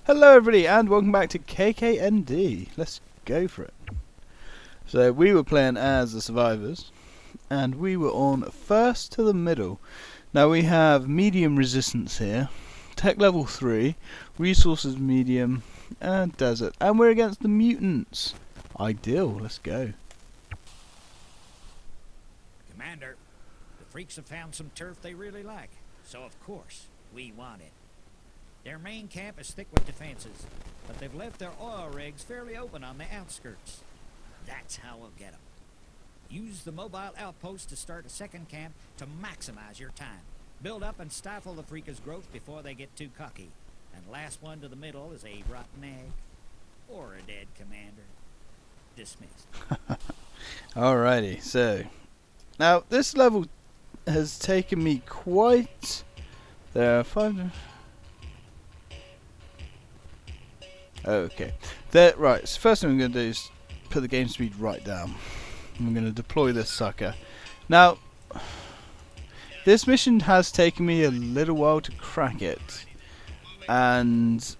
Hello everybody and welcome back to KKND. Let's go for it. So we were playing as the survivors and we were on first to the middle. Now we have medium resistance here, tech level 3, resources medium and desert, and we're against the mutants. Ideal, let's go. Commander, the freaks have found some turf they really like, so of course we want it. Their main camp is thick with defenses, but they've left their oil rigs fairly open on the outskirts. That's how we'll get them. Use the mobile outpost to start a second camp to maximize your time. Build up and stifle the freakers' growth before they get too cocky. And last one to the middle is a rotten egg. Or a dead commander. Dismissed. Alrighty, so now this level has taken me quite... There are 5... Okay, right, so first thing I'm going to do is put the game speed right down. I'm going to deploy this sucker. Now, this mission has taken me a little while to crack it, and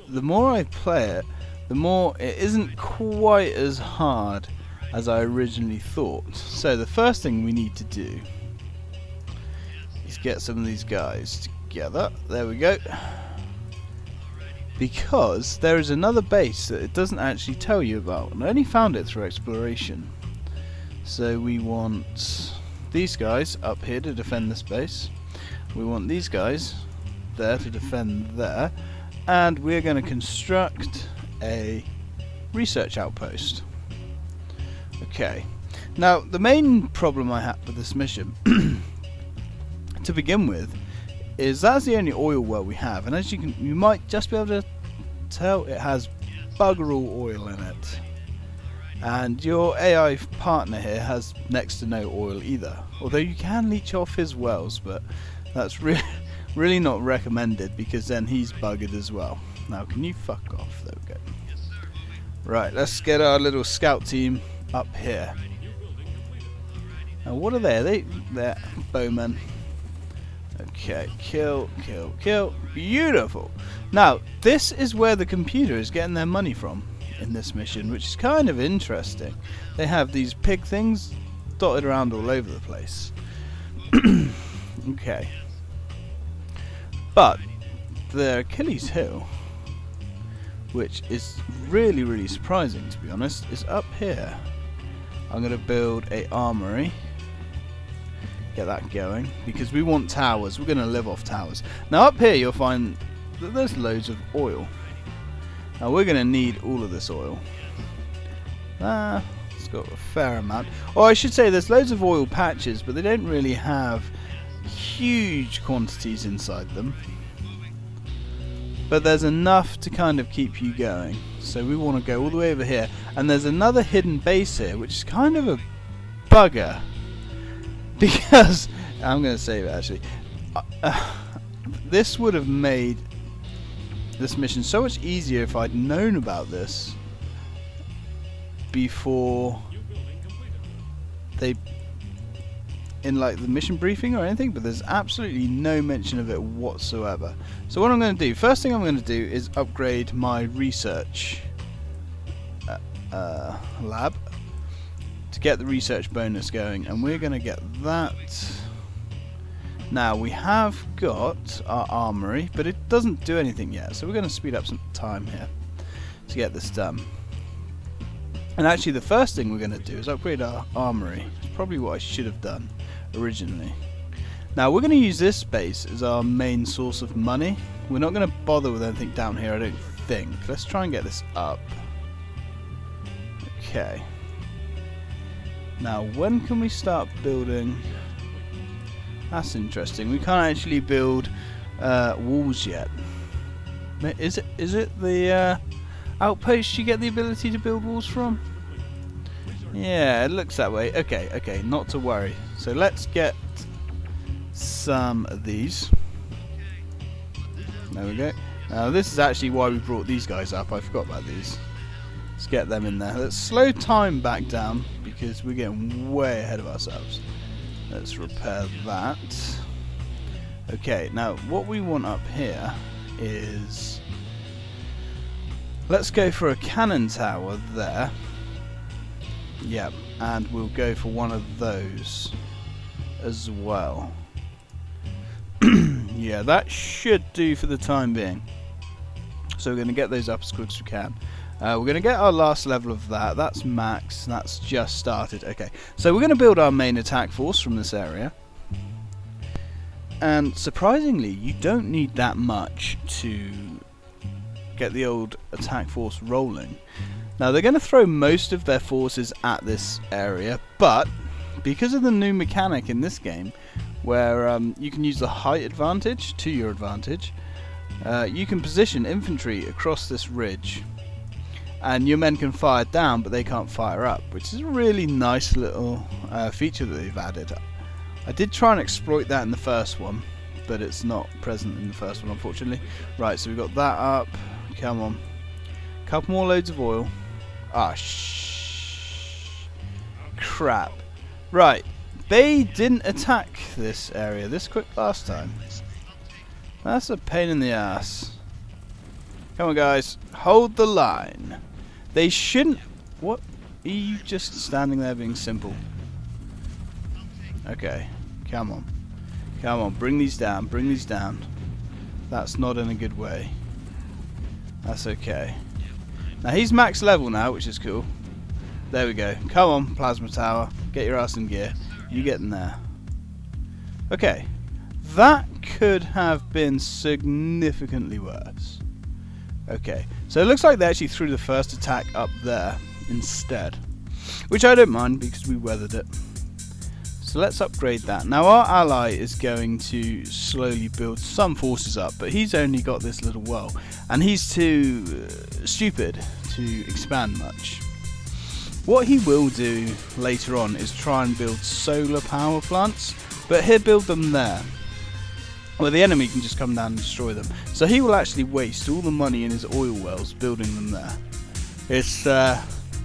the more I play it, the more it isn't quite as hard as I originally thought. So the first thing we need to do is get some of these guys together. There we go. Because there is another base that it doesn't actually tell you about, and I only found it through exploration. So we want these guys up here to defend this base, we want these guys there to defend there, and we're going to construct a research outpost. Okay, now the main problem I have with this mission to begin with is that's the only oil well we have, and as you might just be able to tell, it has bugger all oil in it, and your AI partner here has next to no oil either, although you can leech off his wells, but that's really not recommended because then he's buggered as well. Now can you fuck off? There we go. Right, let's get our little scout team up here. Now what are they? They're bowmen. Okay, kill, kill, kill. Beautiful. Now, this is where the computer is getting their money from in this mission, which is kind of interesting. They have these pig things dotted around all over the place. Okay. But their Achilles heel, which is really, really surprising to be honest, is up here. I'm going to build a armory. Get that going, because we want towers. We're going to live off towers. Now up here you'll find that there's loads of oil. Now we're going to need all of this oil. It's got a fair amount. Or I should say there's loads of oil patches, but they don't really have huge quantities inside them. But there's enough to kind of keep you going. So we want to go all the way over here. And there's another hidden base here, which is kind of a bugger. Because, I'm going to save it actually, this would have made this mission so much easier if I'd known about this before they, in like the mission briefing or anything, but there's absolutely no mention of it whatsoever. So what I'm going to do, first thing I'm going to do is upgrade my research lab. To get the research bonus going, and we're going to get that. Now we have got our armory, but it doesn't do anything yet, so we're going to speed up some time here to get this done. And actually the first thing we're going to do is upgrade our armory. It's probably what I should have done originally. Now we're going to use this base as our main source of money. We're not going to bother with anything down here, I don't think. Let's try and get this up. Okay. Now, when can we start building? That's interesting. We can't actually build walls yet. Is it the outpost you get the ability to build walls from? Yeah, it looks that way. Okay, not to worry. So let's get some of these. There we go. Now, this is actually why we brought these guys up. I forgot about these. Let's get them in there. Let's slow time back down because we're getting way ahead of ourselves. Let's repair that. Okay, now what we want up here is Let's go for a cannon tower there. Yep, and we'll go for one of those as well. Yeah, that should do for the time being. So we're going to get those up as quick as we can. We're going to get our last level of that. That's max. That's just started. Okay, so we're going to build our main attack force from this area. And surprisingly, you don't need that much to get the old attack force rolling. Now, they're going to throw most of their forces at this area, but because of the new mechanic in this game, where you can use the height advantage to your advantage, you can position infantry across this ridge, and your men can fire down, but they can't fire up, which is a really nice little feature that they've added. I did try and exploit that in the first one, but it's not present in the first one, unfortunately. Right, so we've got that up. Come on. Couple more loads of oil. Ah, crap. Right. They didn't attack this area this quick last time. That's a pain in the ass. Come on, guys. Hold the line. They shouldn't... What? Are you just standing there being simple? Okay. Come on. Come on. Bring these down. Bring these down. That's not in a good way. That's okay. Now, he's max level now, which is cool. There we go. Come on, Plasma Tower. Get your ass in gear. You get in there. Okay. That could have been significantly worse. Okay. So it looks like they actually threw the first attack up there instead. Which I don't mind because we weathered it. So let's upgrade that. Now our ally is going to slowly build some forces up, but he's only got this little well. And he's too stupid to expand much. What he will do later on is try and build solar power plants, but he'll build them there, where the enemy can just come down and destroy them. So he will actually waste all the money in his oil wells building them there. It's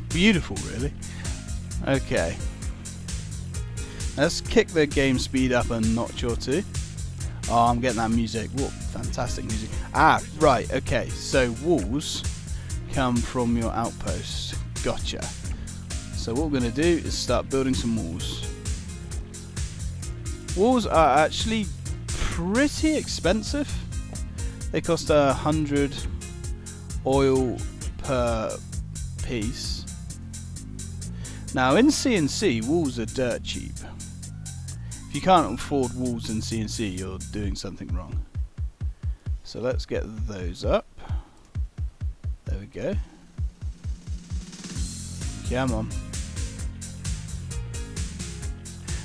beautiful, really. Okay. Let's kick the game speed up a notch or two. Oh, I'm getting that music. What fantastic music. Ah, right, okay. So walls come from your outpost. Gotcha. So what we're going to do is start building some walls. Walls are actually pretty expensive. They cost 100 oil per piece. Now in CNC, walls are dirt cheap. If you can't afford walls in CNC, you're doing something wrong. So let's get those up. There we go. Come on.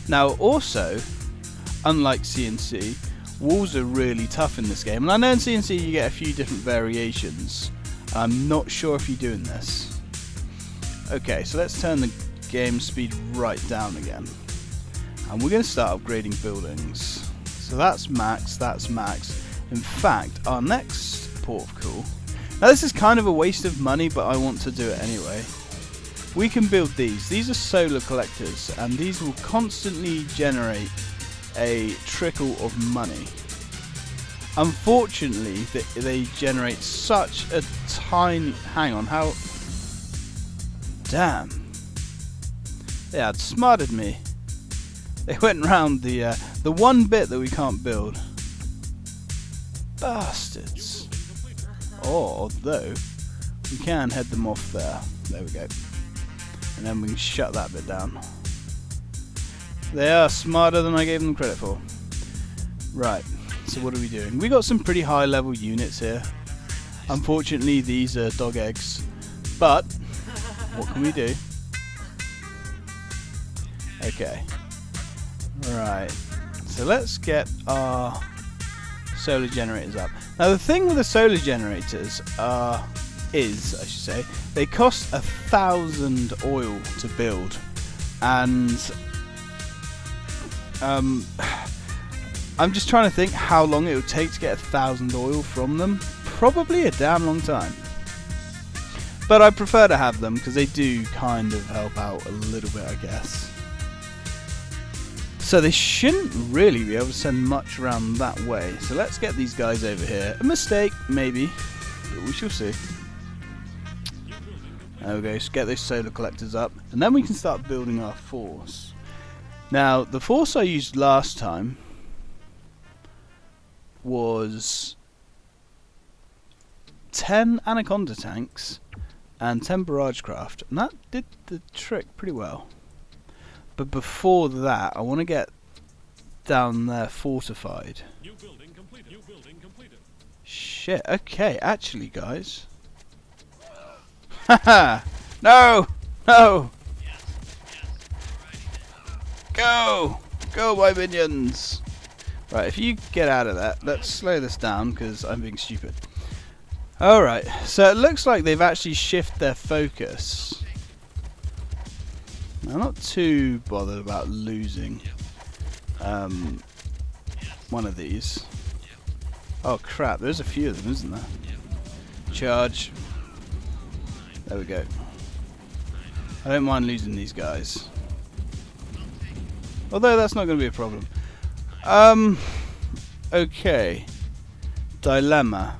Now also, unlike CNC, walls are really tough in this game. And I know in CNC you get a few different variations. I'm not sure if you're doing this. Okay, so let's turn the game speed right down again. And we're going to start upgrading buildings. So that's max, that's max. In fact, our next port of call... Now this is kind of a waste of money, but I want to do it anyway. We can build these. These are solar collectors, and these will constantly generate a trickle of money. Unfortunately, they generate such a tiny... Hang on, how... Damn. They outsmarted me. They went round the one bit that we can't build. Bastards. Although, we can head them off there. There we go. And then we can shut that bit down. They are smarter than I gave them credit for. Right, so what are we doing? We got some pretty high level units here. Unfortunately, these are dog eggs. But, what can we do? Okay. Right, so let's get our solar generators up. Now the thing with the solar generators is, I should say, they cost 1,000 oil to build, and I'm just trying to think how long it would take to get 1,000 oil from them. Probably a damn long time. But I prefer to have them because they do kind of help out a little bit, I guess. So they shouldn't really be able to send much around that way. So let's get these guys over here. A mistake, maybe, but we shall see. There we go, so get those solar collectors up, and then we can start building our force. Now, the force I used last time was 10 Anaconda tanks and 10 barrage craft, and that did the trick pretty well. But before that, I want to get down there fortified. New building completed. New building completed. Shit, okay, actually guys. Haha! No! No! Go! Go, my minions! Right, if you get out of that, let's slow this down because I'm being stupid. Alright, so it looks like they've actually shifted their focus. I'm not too bothered about losing one of these. Oh crap, there's a few of them, isn't there? Charge. There we go. I don't mind losing these guys. Although that's not going to be a problem. Okay. Dilemma.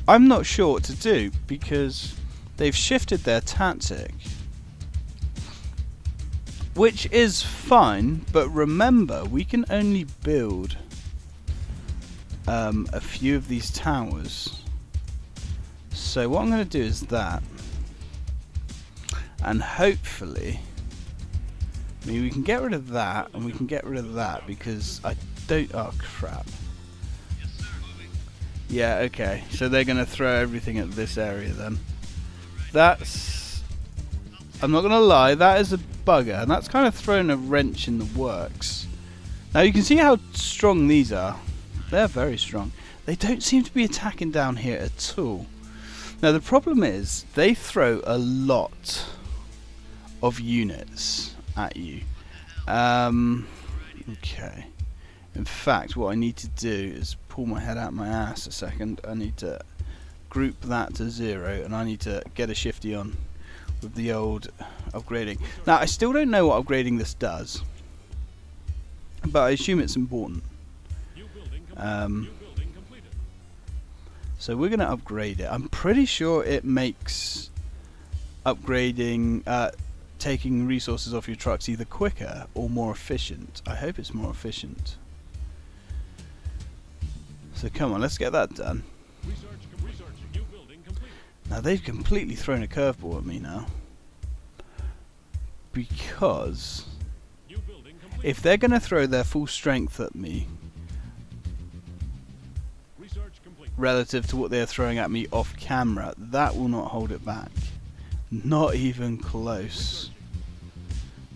I'm not sure what to do because they've shifted their tactic. Which is fine, but remember, we can only build a few of these towers. So what I'm going to do is that. And hopefully, I mean, we can get rid of that, and we can get rid of that, because I don't... Oh, crap. Yeah, okay. So they're going to throw everything at this area, then. That's... I'm not going to lie, that is a bugger, and that's kind of thrown a wrench in the works. Now, you can see how strong these are. They're very strong. They don't seem to be attacking down here at all. Now, the problem is, they throw a lot of units at you. Okay. In fact, what I need to do is pull my head out my ass a second. I need to group that to 0, and I need to get a shifty on with the old upgrading. Now, I still don't know what upgrading this does, but I assume it's important. So we're going to upgrade it. I'm pretty sure it makes upgrading, taking resources off your trucks either quicker or more efficient. I hope it's more efficient. So come on, let's get that done. Now they've completely thrown a curveball at me now. Because if they're going to throw their full strength at me relative to what they're throwing at me off camera, that will not hold it back. Not even close.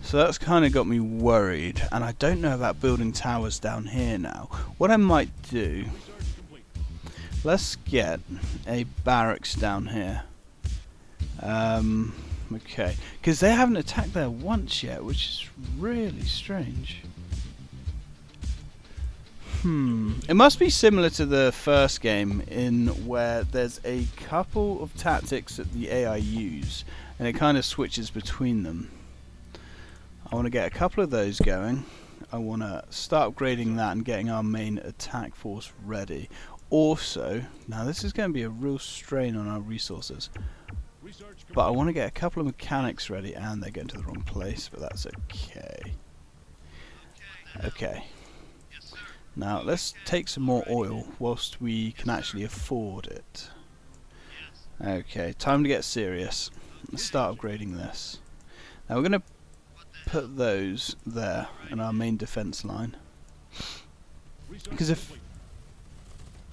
So that's kind of got me worried, and I don't know about building towers down here now. What I might do, let's get a barracks down here. Okay, because they haven't attacked there once yet, which is really strange. It must be similar to the first game, in where there's a couple of tactics that the AI use, and it kind of switches between them. I want to get a couple of those going. I want to start upgrading that and getting our main attack force ready. Also, now this is going to be a real strain on our resources, but I want to get a couple of mechanics ready, and they're going to the wrong place, but that's okay. Okay. Now let's take some more oil whilst we can actually afford it. Okay, time to get serious. Let's start upgrading this. Now we're going to put those there in our main defense line. Because if...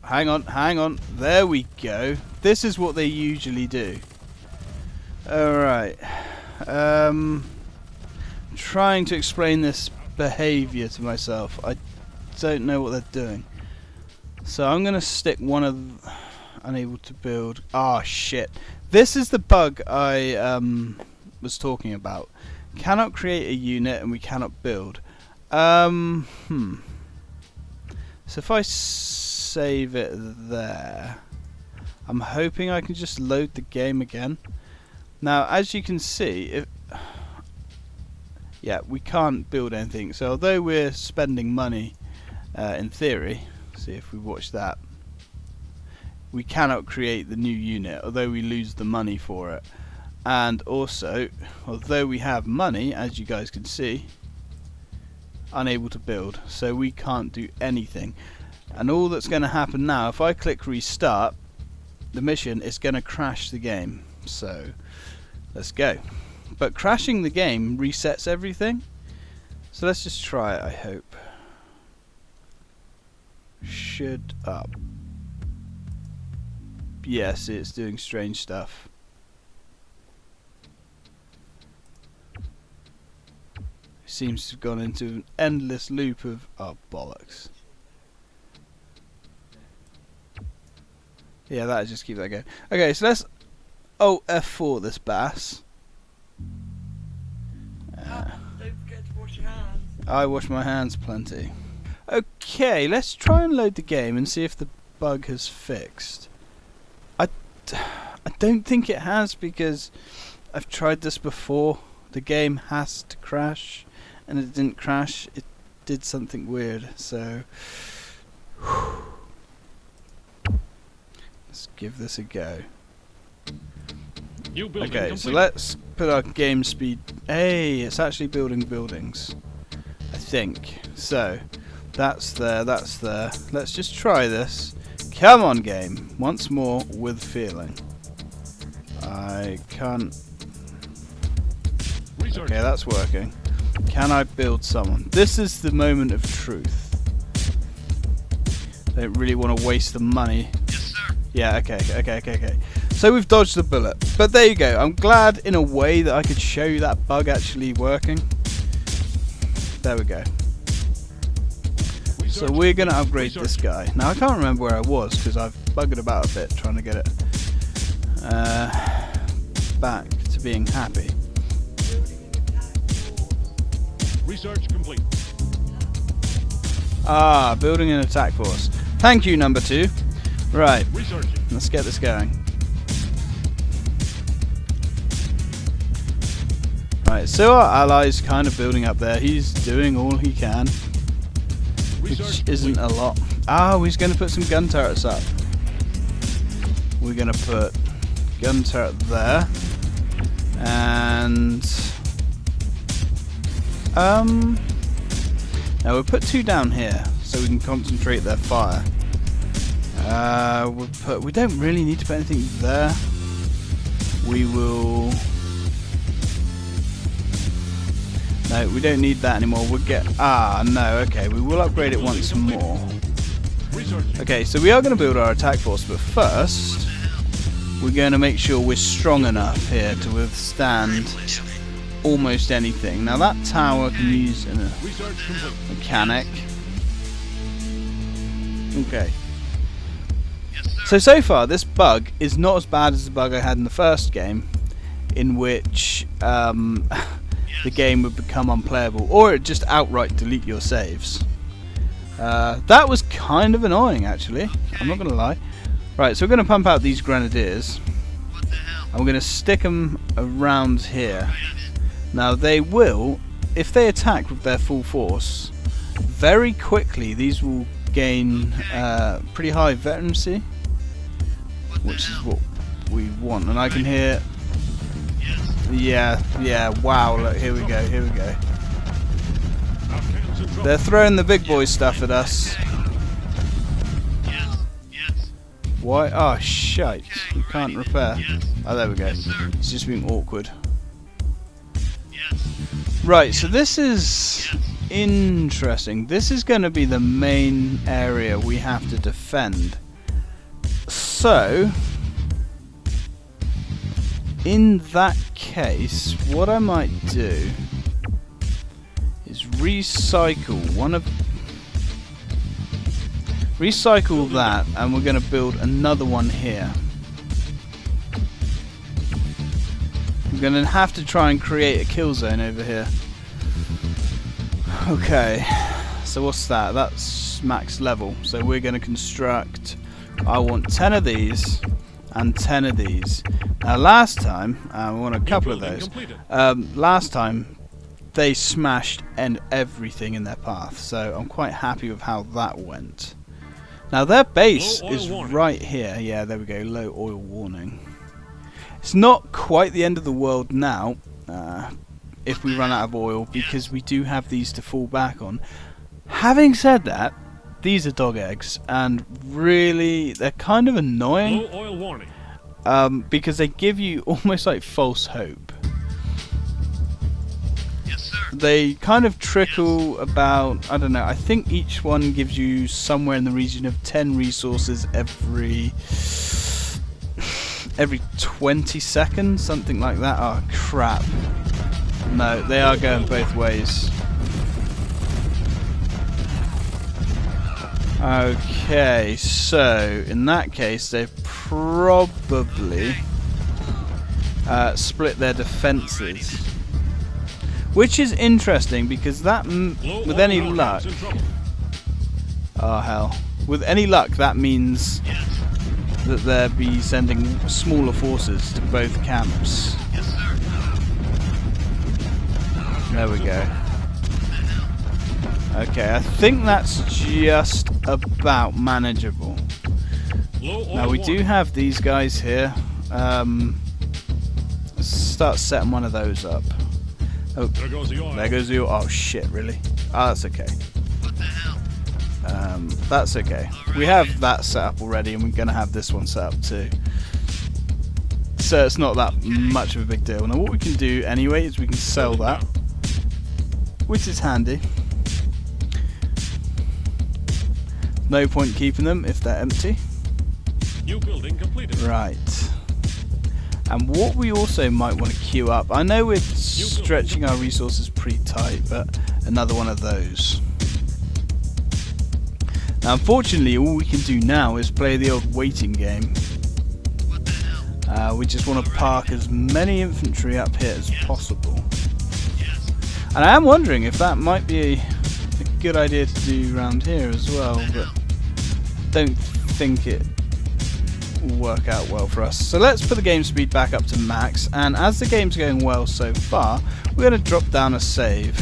Hang on, there we go. This is what they usually do. Alright. Trying to explain this behaviour to myself. I don't know what they're doing. So I'm going to stick one of... Unable to build... Ah, shit. This is the bug I was talking about. Cannot create a unit and we cannot build. So if I save it there, I'm hoping I can just load the game again. Now, as you can see, yeah, we can't build anything. So although we're spending money, in theory, see if we watch that, we cannot create the new unit, although we lose the money for it. And also, although we have money, as you guys can see, unable to build, so we can't do anything. And all that's going to happen now, if I click restart the mission, is going to crash the game. So let's go. But crashing the game resets everything, so let's just try it. I hope should up. Yes, it's doing strange stuff. Seems to have gone into an endless loop of bollocks. Yeah, that'll just keep that going. Okay, so let's F4 this bass. Don't forget to wash your hands. I wash my hands plenty. Okay, let's try and load the game and see if the bug has fixed. I don't think it has, because I've tried this before. The game has to crash, and it didn't crash. It did something weird, so let's give this a go. New building Okay, so completed. let's put our game speed. Hey, it's actually building buildings, I think. So that's there, that's there. Let's just try this. Come on, game, once more with feeling. I can't. Research. Okay, that's working. Can I build someone? This is the moment of truth. Don't really want to waste the money. Yes, sir. Yeah, okay. So we've dodged the bullet. But there you go. I'm glad in a way that I could show you that bug actually working. There we go. So we're going to upgrade this guy. Now I can't remember where I was, because I've buggered about a bit trying to get it back to being happy. Research complete. Ah, building an attack force. Thank you, number 2. Right, Researching. let's get this going. Right, so our ally's kind of building up there. He's doing all he can, which Research isn't a lot. Ah, he's going to put some gun turrets up. We're going to put gun turret there. And now we'll put 2 down here so we can concentrate their fire. We don't really need to put anything there. We will. No, we don't need that anymore. We'll get. No. Okay, we will upgrade it once more. Research. Okay, so we are going to build our attack force, but first we're going to make sure we're strong enough here to withstand almost anything. Now that tower can use a Research complete. mechanic. Okay. So far this bug is not as bad as the bug I had in the first game, in which the game would become unplayable, or it just outright delete your saves. That was kind of annoying, actually. I'm not going to lie. Right, so we're going to pump out these grenadiers, and we're going to stick them around here. Now they will, if they attack with their full force, very quickly these will gain pretty high veterancy, which is what we want. And I can hear, yeah, wow, look, here we go. They're throwing the big boy stuff at us. Why? Oh, shite. You can't repair. Oh, there we go. It's just being awkward. Right, so this is interesting. This is going to be the main area we have to defend. So, in that case, what I might do is recycle that, and we're going to build another one here. I'm going to have to try and create a kill zone over here. Okay, so what's that? That's max level. So we're going to construct, I want 10 of these and 10 of these. Now last time, I want a couple of those. Last time they smashed everything in their path, so I'm quite happy with how that went. Now their base Low oil is warning. right here. Yeah, there we go. Low oil warning. It's not quite the end of the world now, if we run out of oil, because we do have these to fall back on. Having said that, these are dog eggs, and really, they're kind of annoying. Low oil warning. Because they give you almost like false hope. They kind of trickle about, I don't know, I think each one gives you somewhere in the region of 10 resources every 20 seconds, something like that. Oh crap. No, they are going both ways. Okay, so in that case they've probably split their defenses, which is interesting because that Low with oil any warning. luck, It's in trouble. oh hell, with any luck that means that they'll be sending smaller forces to both camps. There we go. Okay, I think that's just about manageable. Low oil Now we do warning. have these guys here. Let's start setting one of those up. Oh, There goes the oil. there goes the. Oh shit! Really? Oh, that's okay. That's okay. We have that set up already, and we're gonna have this one set up too. So it's not that much of a big deal. Now what we can do anyway is we can sell that, which is handy. No point keeping them if they're empty. New building completed. Right. And what we also might want to queue up, I know we're stretching our resources pretty tight, but another one of those. Now unfortunately all we can do now is play the old waiting game. We just want to park as many infantry up here as possible. And I am wondering if that might be a good idea to do around here as well, but don't think it will work out well for us. So let's put the game speed back up to max, and as the game's going well so far, we're going to drop down a save.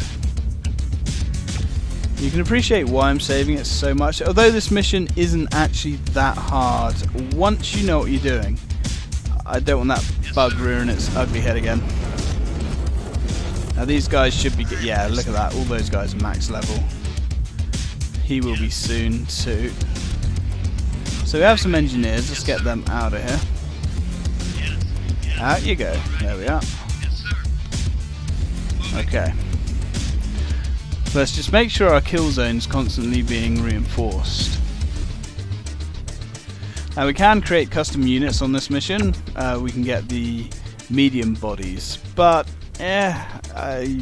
You can appreciate why I'm saving it so much, although this mission isn't actually that hard once you know what you're doing. I don't want that bug rearing its ugly head again. Now these guys should be, yeah, look at that, all those guys are max level. He will be soon too. So we have some engineers, let's get them out of here. Out you go, there we are. Okay. So let's just make sure our kill zone's constantly being reinforced. Now we can create custom units on this mission. We can get the medium bodies, but I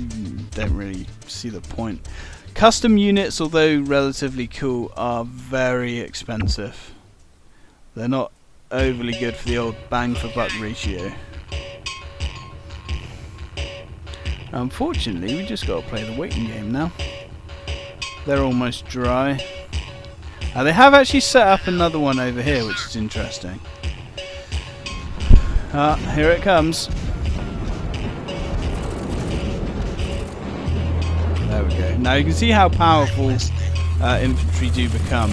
don't really see the point. Custom units, although relatively cool, are very expensive. They're not overly good for the old bang for buck ratio. Unfortunately, we just got to play the waiting game now. They're almost dry. They have actually set up another one over here, which is interesting. Here it comes. There we go. Now you can see how powerful infantry do become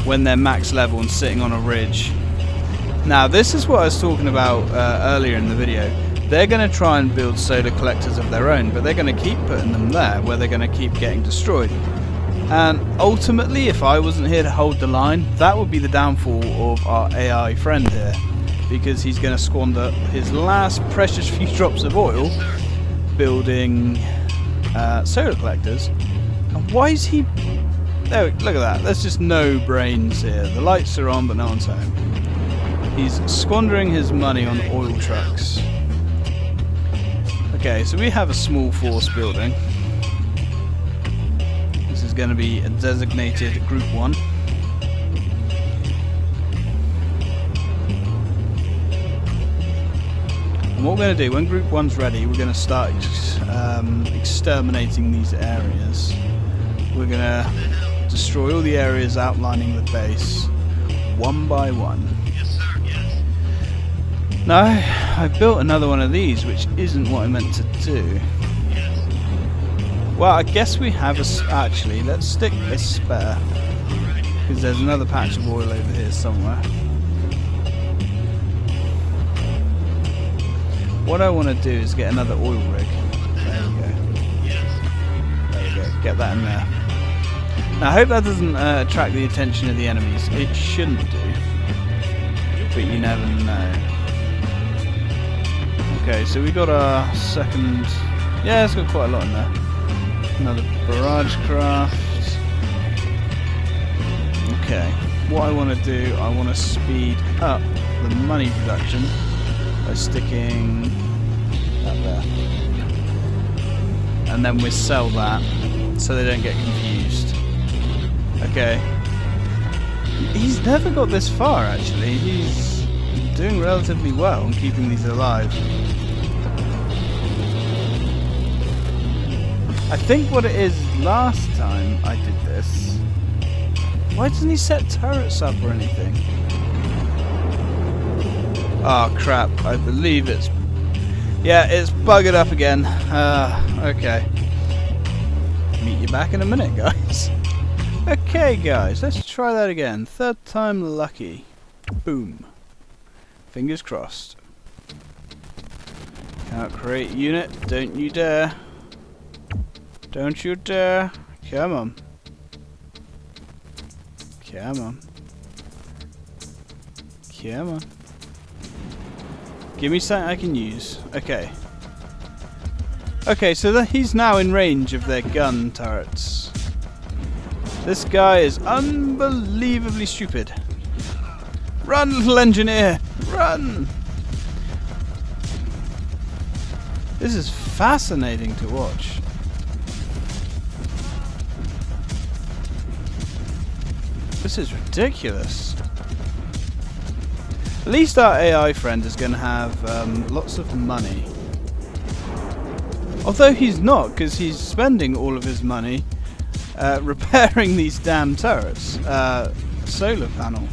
when they're max level and sitting on a ridge. Now this is what I was talking about earlier in the video. They're going to try and build solar collectors of their own, but they're going to keep putting them there where they're going to keep getting destroyed. And ultimately, if I wasn't here to hold the line, that would be the downfall of our AI friend here, because he's going to squander his last precious few drops of oil building solar collectors. And why is he... Oh, look at that. There's just no brains here. The lights are on, but no one's home. He's squandering his money on oil trucks. Okay, so we have a small force building. This is going to be a designated Group 1. And what we're going to do, when Group 1's ready, we're going to start exterminating these areas. We're going to destroy all the areas outlining the base, one by one. Now, I built another one of these, which isn't what I meant to do. Well, I guess we have a... Actually, let's stick a spare. because there's another patch of oil over here somewhere. What I want to do is get another oil rig. There we go. There we go. Get that in there. Now I hope that doesn't attract the attention of the enemies. It shouldn't do. But you never know. Okay, so we got our second... Yeah, it's got quite a lot in there. Another barrage craft. Okay, what I want to do, I want to speed up the money production by sticking that there. And then we sell that so they don't get confused. Okay. He's never got this far actually. He's doing relatively well in keeping these alive. I think what it is, last time I did this, why doesn't he set turrets up or anything? Oh crap, I believe it's... Yeah, it's buggered up again. Okay. Meet you back in a minute, guys. Okay, guys, let's try that again. Third time lucky. Boom. Fingers crossed. Cannot create unit, don't you dare. Don't you dare. Come on. Come on. Come on. Give me something I can use. Okay. Okay, so he's now in range of their gun turrets. This guy is unbelievably stupid. Run, little engineer! Run! This is fascinating to watch. This is ridiculous. At least our AI friend is going to have lots of money. Although he's not, because he's spending all of his money repairing these damn turrets. Solar panels.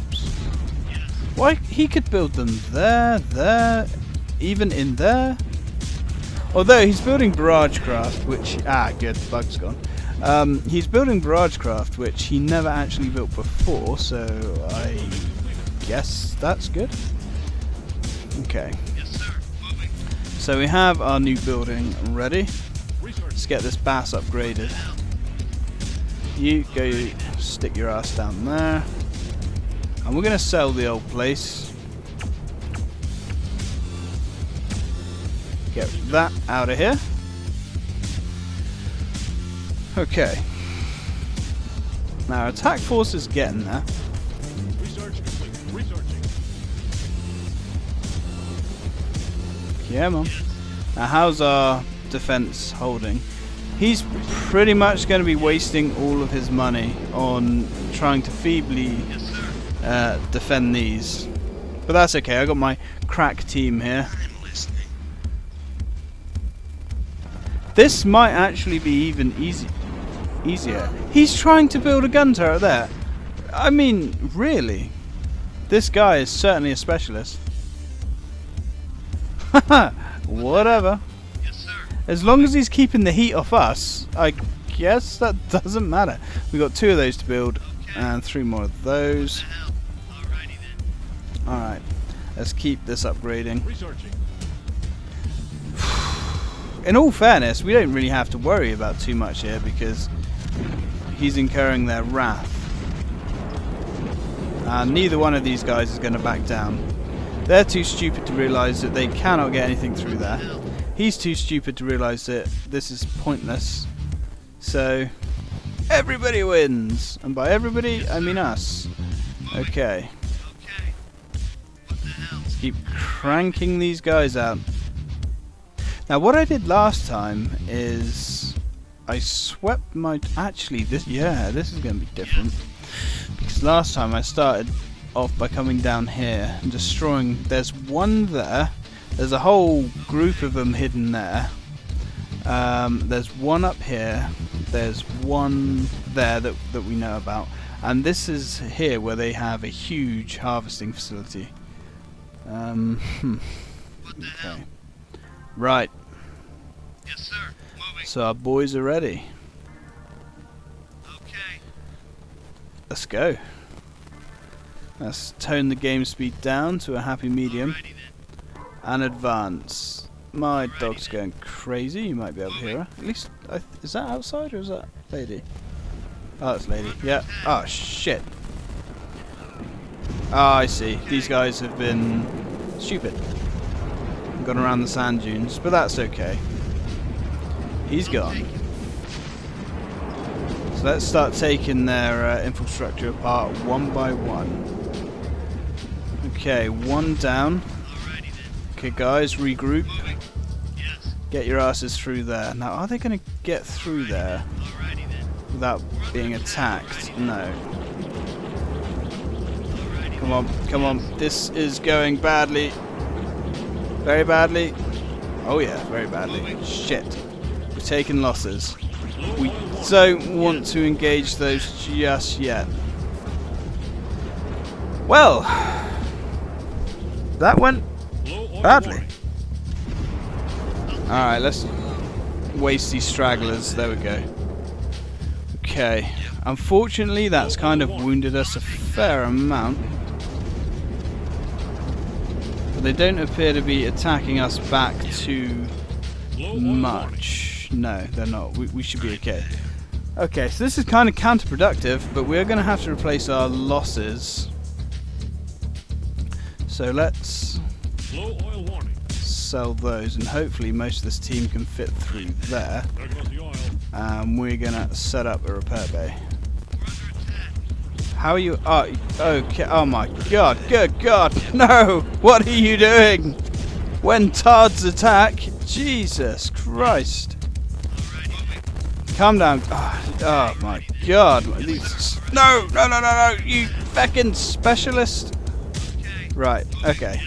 Why? He could build them there, even in there. Although he's building barrage craft, which... Ah, good, the bug's gone. He's building barrage craft, which he never actually built before, so I guess that's good. Okay. So we have our new building ready. Let's get this bass upgraded. You go stick your ass down there. And we're going to sell the old place. Get that out of here. Okay. Now, attack force is getting there. Research complete. Researching. Yeah, man. Now, how's our defense holding? He's pretty much going to be wasting all of his money on trying to feebly defend these. But that's okay, I got my crack team here. This might actually be even easier. He's trying to build a gun turret there. I mean, really? This guy is certainly a specialist. Haha, whatever. Yes, sir. As long as he's keeping the heat off us, I guess that doesn't matter. We got 2 of those to build and 3 more of those. Alrighty then. Alright, let's keep this upgrading. Researching. In all fairness, we don't really have to worry about too much here because he's incurring their wrath. Neither one of these guys is going to back down. They're too stupid to realise that they cannot get anything through there. He's too stupid to realise that this is pointless. So, everybody wins! And by everybody, I mean us. Okay. Okay. What the hell? Let's keep cranking these guys out. Now what I did last time is I swept my... Actually, this is going to be different. Because last time I started off by coming down here and destroying... There's one there. There's a whole group of them hidden there. There's one up here. There's one there that we know about. And this is here where they have a huge harvesting facility. Okay. Right. Yes, sir. Moving. So our boys are ready. Okay. Let's go. Let's tone the game speed down to a happy medium. Alrighty then. And advance. My dog's going crazy. You might be able to hear her. At least, is that outside or is that lady? Oh, it's lady. Yeah. Oh, shit. Ah, I see. These guys have been stupid. Gone around the sand dunes, but that's okay. He's gone. So let's start taking their infrastructure apart one by one. Okay, one down. Alrighty then. Okay, guys, regroup. Moving. Yes. Get your asses through there. Now, are they going to get through there Alrighty then. without being attacked? No. Alrighty. Come on, come on. This is going badly. Very badly. Oh yeah, very badly. Shit. We're taking losses. We don't want to engage those just yet. Well, that went Low oil badly. warning. Alright, let's waste these stragglers. There we go. Okay. Unfortunately, that's kind of wounded us a fair amount. But they don't appear to be attacking us back too Low oil warning. much. No, they're not. We should be okay. Okay, so this is kind of counterproductive, but we're going to have to replace our losses. So let's Low oil warning. sell those, and hopefully most of this team can fit through there. There goes the oil. We're going to set up a repair bay. We're under attack. How are you? Oh, okay. Oh my god. Good god. No! What are you doing? When tards attack? Jesus Christ. Calm down. Oh my god. These... No! No, no, no, no! You feckin' specialist! Right, okay.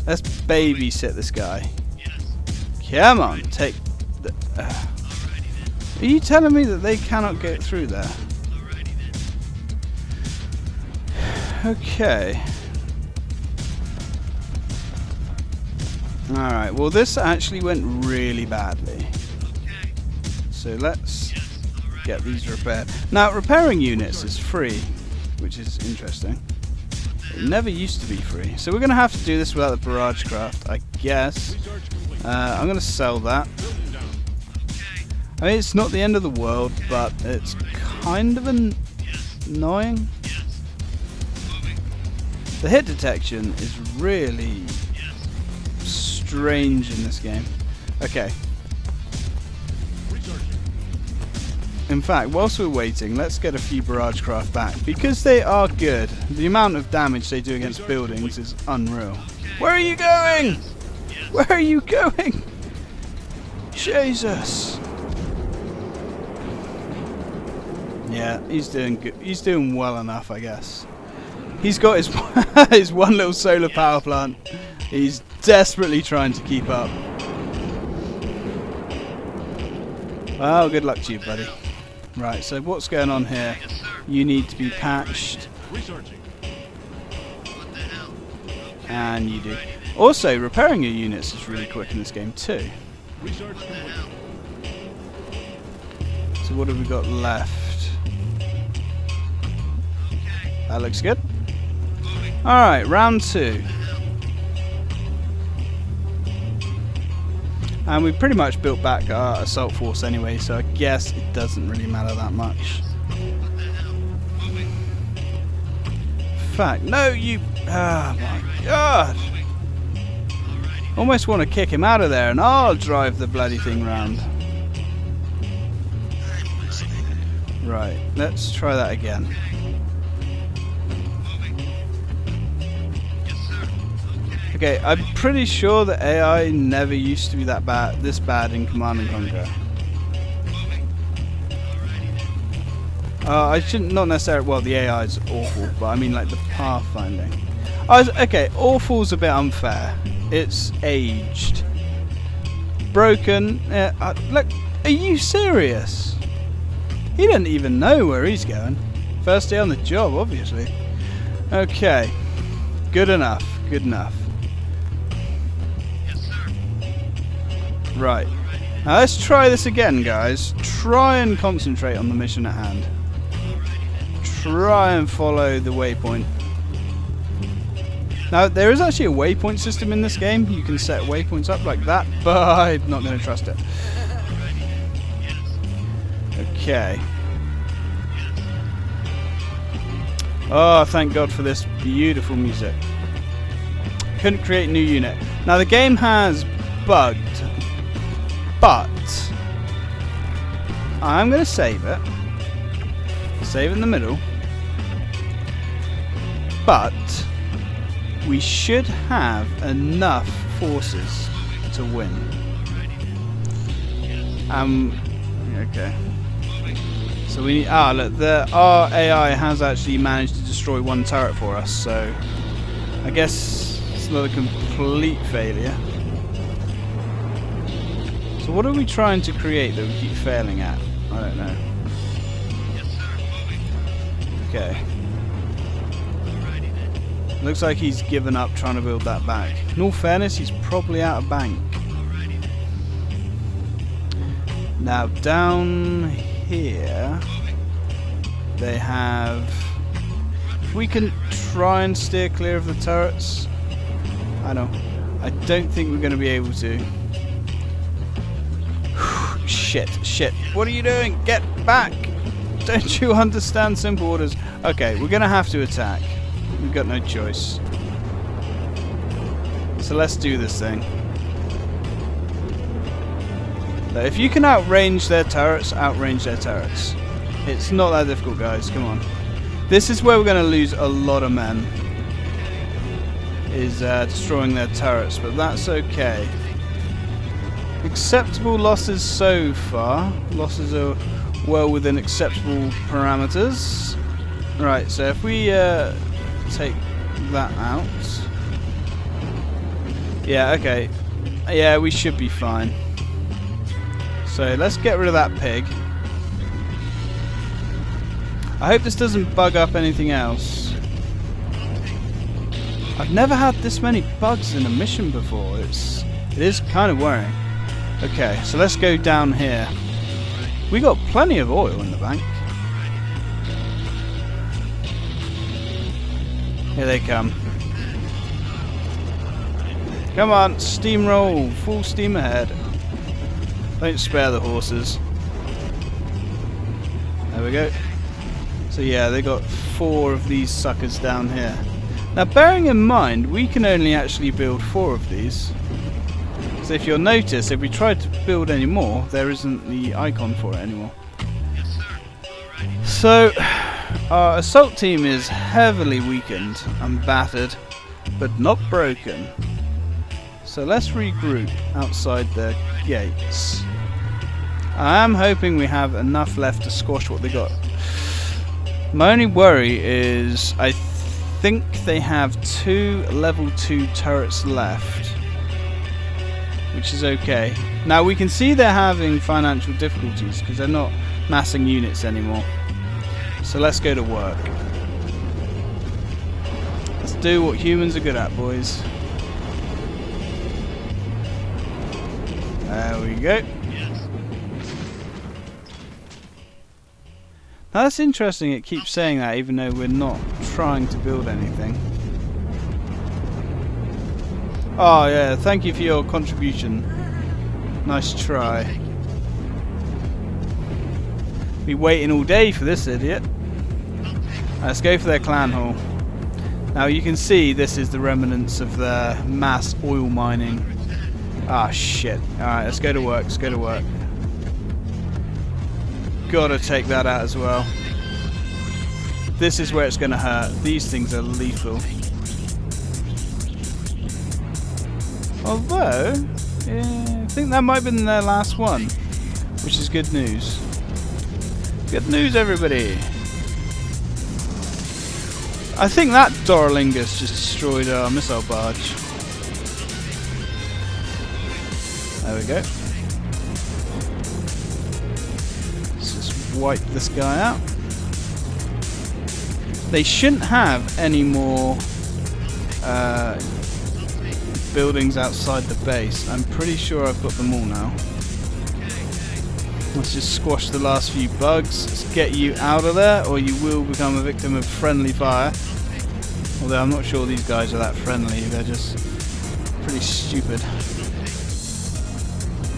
Let's babysit this guy. Come on, take the... Are you telling me that they cannot get through there? Okay. Alright, well this actually went really badly. So let's get these repaired. Now, repairing units is free, which is interesting. It never used to be free. So we're going to have to do this without the barrage craft, I guess. Research complete. I'm going to sell that. Building down. I mean, it's not the end of the world, but it's kind of annoying. The hit detection is really strange in this game. Okay. Researching. In fact, whilst we're waiting, let's get a few barrage craft back. Because they are good, the amount of damage they do against buildings is unreal. Where are you going? Where are you going? Jesus. Yeah, he's doing good. He's doing well enough, I guess. He's got his his one little solar power plant. He's desperately trying to keep up. Well, good luck to you, buddy. Right, so what's going on here? You need to be patched, Researching. and you do. Also, repairing your units is really quick in this game too. Research complete. So what have we got left? That looks good. Alright, round 2. And we pretty much built back our assault force anyway, so I guess it doesn't really matter that much. In fact, no, you... Oh my god! Almost want to kick him out of there, and I'll drive the bloody thing round. Right, let's try that again. Okay, I'm pretty sure that AI never used to be that bad, this bad in Command and Conquer. I shouldn't, not necessarily, well, the AI is awful, but I mean like the pathfinding. Okay, awful's a bit unfair. It's aged. Broken. Look, are you serious? He doesn't even know where he's going. First day on the job, obviously. Okay, good enough, good enough. Right. Now let's try this again, guys. Try and concentrate on the mission at hand. Try and follow the waypoint. Now, there is actually a waypoint system in this game. You can set waypoints up like that, but I'm not going to trust it. Okay. Oh, thank God for this beautiful music. Couldn't create new unit. Now, the game has bugged, but I'm going to save it. Save in the middle. But we should have enough forces to win. Okay. So we need. Look, our AI has actually managed to destroy one turret for us. So I guess it's not a complete failure. So what are we trying to create that we keep failing at? I don't know. Okay. Looks like he's given up trying to build that back. In all fairness, he's probably out of bank. Now down here they have... If we can try and steer clear of the turrets. I don't think we're going to be able to. Shit. What are you doing? Get back! Don't you understand simple orders? Okay, we're going to have to attack. We've got no choice. So let's do this thing. Now, if you can outrange their turrets, outrange their turrets. It's not that difficult, guys. Come on. This is where we're going to lose a lot of men. Is destroying their turrets, but that's okay. Acceptable losses so far. Losses are well within acceptable parameters. Right, so if we take that out. Yeah, okay. Yeah, we should be fine. So let's get rid of that pig. I hope this doesn't bug up anything else. I've never had this many bugs in a mission before. It is kind of worrying. Okay, so let's go down here. We got plenty of oil in the bank. Here they come. Come on, steamroll, full steam ahead. Don't spare the horses. There we go. So yeah, they got 4 of these suckers down here. Now bearing in mind, we can only actually build 4 of these. So if you'll notice, if we try to build any more, there isn't the icon for it anymore. So our assault team is heavily weakened and battered, but not broken. So let's regroup outside the gates. I am hoping we have enough left to squash what they got. My only worry is I think they have 2 level 2 turrets left, which is okay. Now we can see they're having financial difficulties because they're not massing units anymore. So let's go to work. Let's do what humans are good at, boys. There we go. Now that's interesting, it keeps saying that even though we're not trying to build anything. Oh yeah, thank you for your contribution. Nice try. Be waiting all day for this idiot. Let's go for their clan hall. Now you can see this is the remnants of their mass oil mining. Ah shit. Alright, let's go to work, let's go to work. Gotta take that out as well. This is where it's gonna hurt. These things are lethal. Although, yeah, I think that might have been their last one, which is good news. Good news, everybody. I think that Doralingus just destroyed our missile barge. There we go. Let's just wipe this guy out. They shouldn't have any more buildings outside the base. I'm pretty sure I've got them all now. Let's just squash the last few bugs. Let's get you out of there, or you will become a victim of friendly fire. Although I'm not sure these guys are that friendly, they're just pretty stupid.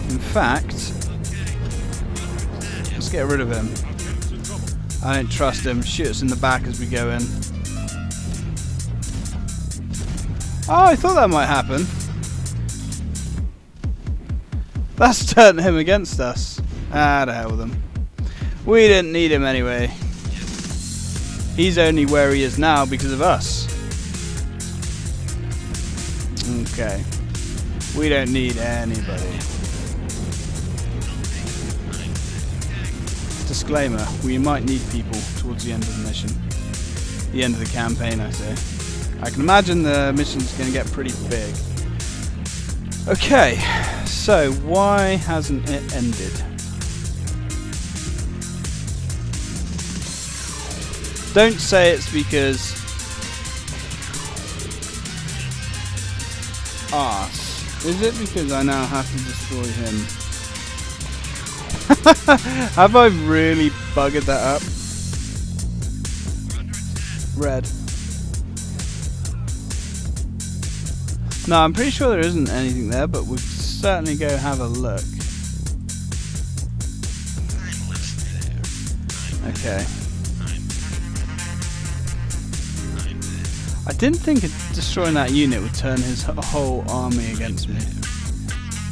In fact, let's get rid of him. I don't trust him. Shoot us in the back as we go in. Oh, I thought that might happen. That's turned him against us. Ah, the hell with him. We didn't need him anyway. He's only where he is now because of us. Okay. We don't need anybody. Disclaimer, we might need people towards the end of the mission. The end of the campaign, I say. I can imagine the mission's going to get pretty big. Okay, so why hasn't it ended? Don't say it's because arse. Is it because I now have to destroy him? Have I really buggered that up? Red. No, I'm pretty sure there isn't anything there, but we'll certainly go have a look. Okay. I didn't think destroying that unit would turn his whole army against me.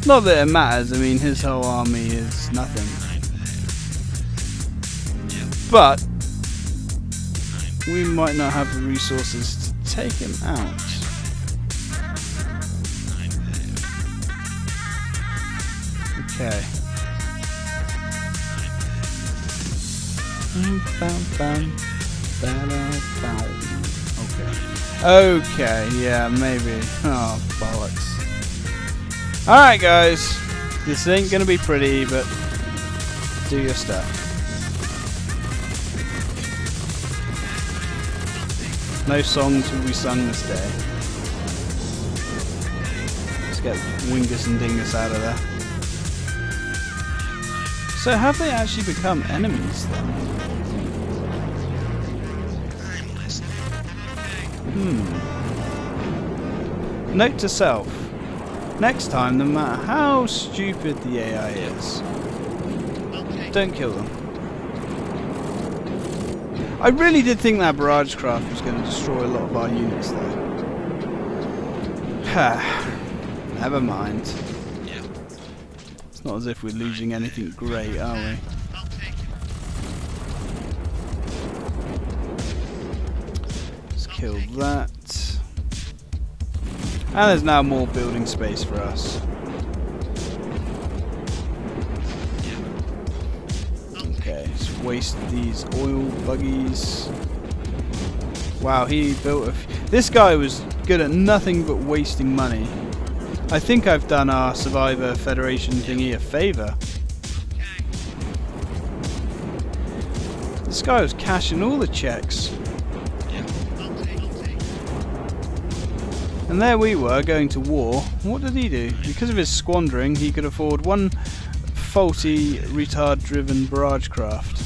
Not that it matters, I mean his whole army is nothing. But we might not have the resources to take him out. Okay. Okay, yeah, maybe. Oh, bollocks. Alright guys, this ain't gonna be pretty, but do your stuff. No songs will be sung this day. Let's get Wingus and Dingus out of there. So have they actually become enemies then? Note to self. Next time, no matter how stupid the AI is, don't kill them. I really did think that barrage craft was going to destroy a lot of our units though. Never mind. It's not as if we're losing anything great, are we? Let's kill that. And there's now more building space for us. Okay, let's waste these oil buggies. Wow, he built this guy was good at nothing but wasting money. I think I've done our Survivor Federation thingy a favour. This guy was cashing all the checks. And there we were, going to war. What did he do? Because of his squandering, he could afford one faulty, retard-driven barrage craft.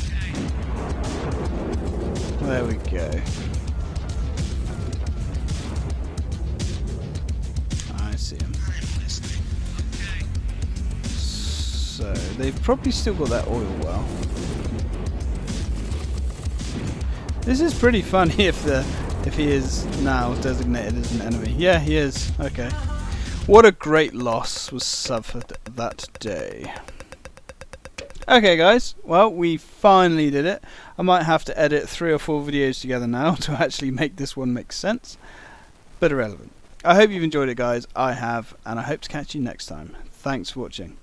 There we go. I see him. So, they've probably still got that oil well. This is pretty funny if he is now designated as an enemy. Yeah, he is. Okay. What a great loss was suffered that day. Okay guys, well we finally did it. I might have to edit 3 or 4 videos together now to actually make this one make sense. But irrelevant. I hope you've enjoyed it guys. I have, and I hope to catch you next time. Thanks for watching.